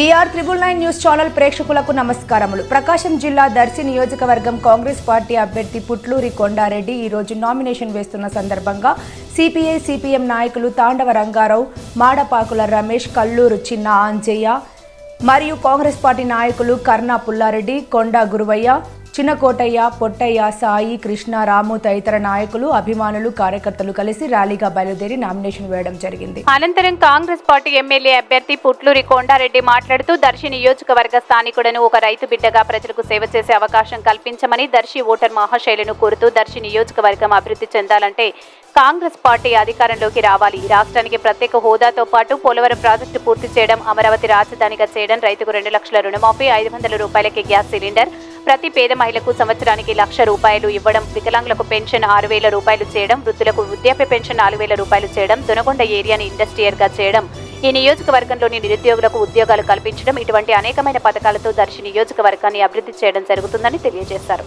BR999 news channel ప్రేక్షకులకు నమస్కారములు. ప్రకాశం జిల్లా దర్శి నియోజకవర్గం కాంగ్రెస్ పార్టీ అభ్యర్థి పుట్లూరి కొండారెడ్డి ఈ రోజు నామినేషన్ వేస్తున్న సందర్భంగా సిపిఐ సిపిఎం నాయకులు తాండవ రంగారావు, మాడపాకుల రమేష్, కల్లూరు చిన్న ఆంజయ్య మరియు కాంగ్రెస్ పార్టీ నాయకులు కర్ణా పుల్లారెడ్డి, కొండా గురువయ్య, చిన్నకోటయ్య, పొట్టయ్య, సాయి, కృష్ణ, రాము తదితర నాయకులు, అభిమానులు, కార్యకర్తలు కలిసి ర్యాలీగా బయలుదేరి నామినేషన్ వేయడం జరిగింది. అనంతరం కాంగ్రెస్ పార్టీ ఎమ్మెల్యే అభ్యర్థి పుట్లూరి కొండారెడ్డి మాట్లాడుతూ దర్శి నియోజకవర్గ స్థానికుడను ఒక రైతు బిడ్డగా ప్రజలకు సేవ చేసే అవకాశం కల్పించమని దర్శి ఓటర్ మహాశైలను కోరుతూ దర్శి నియోజకవర్గం అభివృద్ధి చెందాలంటే కాంగ్రెస్ పార్టీ అధికారంలోకి రావాలి. రాష్ట్రానికి ప్రత్యేక హోదాతో పాటు పోలవరం ప్రాజెక్టు పూర్తి చేయడం, అమరావతి రాజధానిగా చేయడం, రైతుకు 2 లక్షల రుణమాఫీ, 500 రూపాయలకి గ్యాస్ సిలిండర్, ప్రతి పేద మహిళకు సంవత్సరానికి 1,00,000 రూపాయలు ఇవ్వడం, వికలాంగులకు పెన్షన్ 6,000 రూపాయలు చేయడం, వృద్ధులకు వృద్ధాప్య పెన్షన్ 4,000 రూపాయలు చేయడం, దొనకొండ ఏరియాని ఇండస్ట్రియల్గా చేయడం, ఈ నియోజకవర్గంలోని నిరుద్యోగులకు ఉద్యోగాలు కల్పించడం, ఇటువంటి అనేకమైన పథకాలతో దర్శి నియోజకవర్గాన్ని అభివృద్ధి చేయడం జరుగుతుందని తెలియజేశారు.